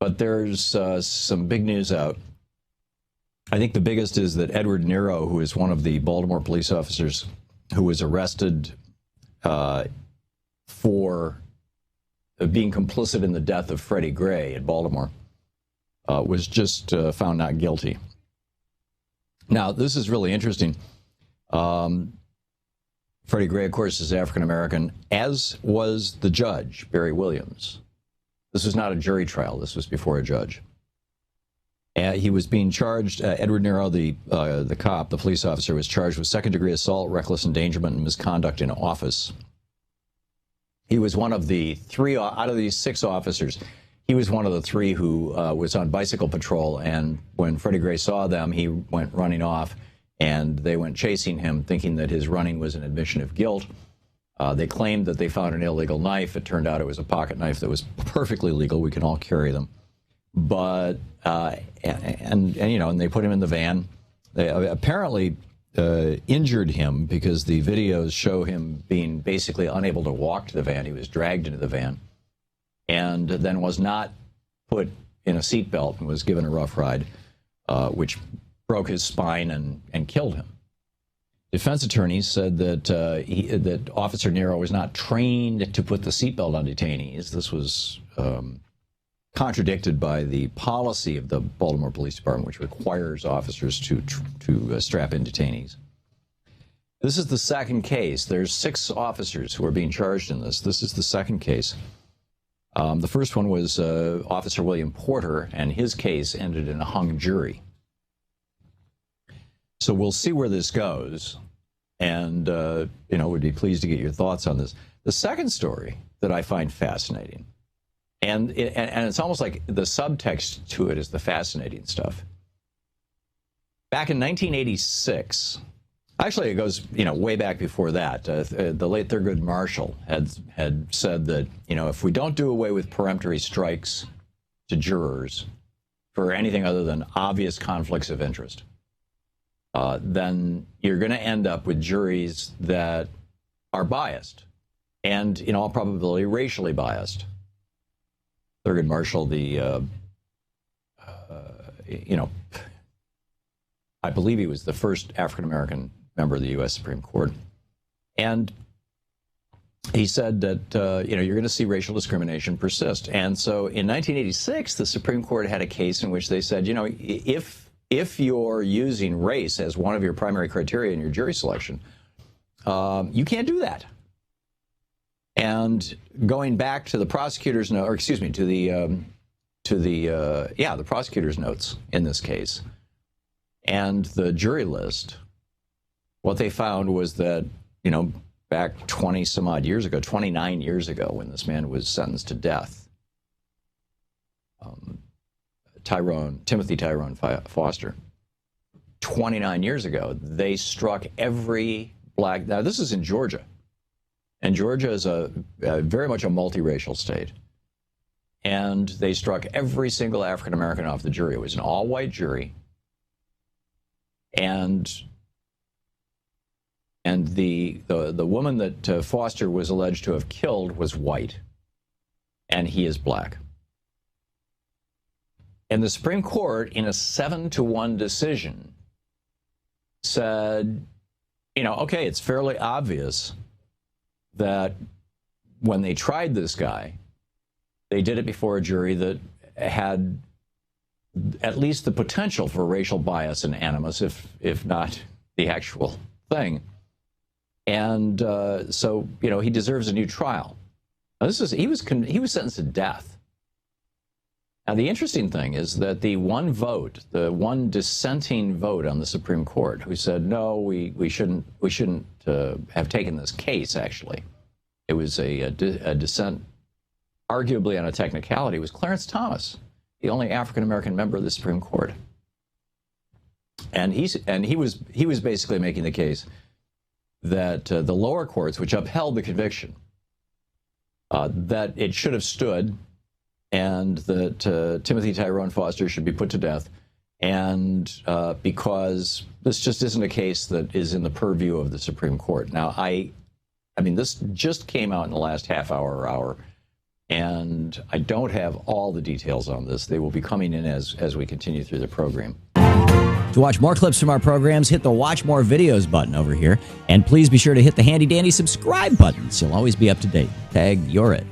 But there's some big news out. I think the biggest is that Edward Nero, who is one of the Baltimore police officers who was arrested for being complicit in the death of Freddie Gray in Baltimore, was just found not guilty. Now, this is really interesting. Freddie Gray, of course, is African-American, as was the judge, Barry Williams. This was not a jury trial. This was before a judge. He was being charged, Edward Nero, the cop, the police officer, was charged with second-degree assault, reckless endangerment, and misconduct in office. He was one of the three, out of these 6 officers, he was one of the 3 who was on bicycle patrol, and when Freddie Gray saw them, he went running off, and they went chasing him, thinking that his running was an admission of guilt. They claimed that they found an illegal knife. It turned out it was a pocket knife that was perfectly legal. We can all carry them. But, and they put him in the van. They apparently injured him because the videos show him being basically unable to walk to the van. He was dragged into the van and then was not put in a seatbelt and was given a rough ride, which broke his spine and killed him. Defense attorneys said that that Officer Nero was not trained to put the seatbelt on detainees. This was contradicted by the policy of the Baltimore Police Department, which requires officers to strap in detainees. This is the second case. There's 6 officers who are being charged in this. This is the second case. The first one was Officer William Porter, and his case ended in a hung jury. So we'll see where this goes, and would be pleased to get your thoughts on this. The second story that I find fascinating, and it's almost like the subtext to it is the fascinating stuff. Back in 1986, actually it goes way back before that. The late Thurgood Marshall had said that if we don't do away with peremptory strikes to jurors for anything other than obvious conflicts of interest, then you're going to end up with juries that are biased and, in all probability, racially biased. Thurgood Marshall, I believe he was the first African-American member of the U.S. Supreme Court. And he said that, you're going to see racial discrimination persist. And so in 1986, the Supreme Court had a case in which they said, if you're using race as one of your primary criteria in your jury selection, you can't do that. And going back to the prosecutor's note, or excuse me, to the prosecutor's notes in this case, and the jury list, what they found was that, back 20 some odd years ago, 29 years ago, when this man was sentenced to death, Timothy Tyrone Foster, 29 years ago, they struck every black. Now, this is in Georgia, and Georgia is very much a multiracial state. And they struck every single African American off the jury. It was an all-white jury, and the woman that Foster was alleged to have killed was white, and he is black. And the Supreme Court, in a 7-1 decision, said, okay, it's fairly obvious that when they tried this guy, they did it before a jury that had at least the potential for racial bias and animus, if not the actual thing. And so, he deserves a new trial. Now, he was sentenced to death. Now, the interesting thing is that the one dissenting vote on the Supreme Court, who said, no, we shouldn't have taken this case, actually. It was a dissent, arguably on a technicality, was Clarence Thomas, the only African-American member of the Supreme Court. And he was basically making the case that the lower courts, which upheld the conviction, that it should have stood, and that Timothy Tyrone Foster should be put to death, and because this just isn't a case that is in the purview of the Supreme Court. Now, I mean, this just came out in the last half hour or hour, And I don't have all the details on this. They will be coming in as we continue through the program. To watch more clips from our programs, hit the Watch More Videos button over here. And please be sure to hit the handy-dandy subscribe button so you'll always be up to date. Tag, you're it.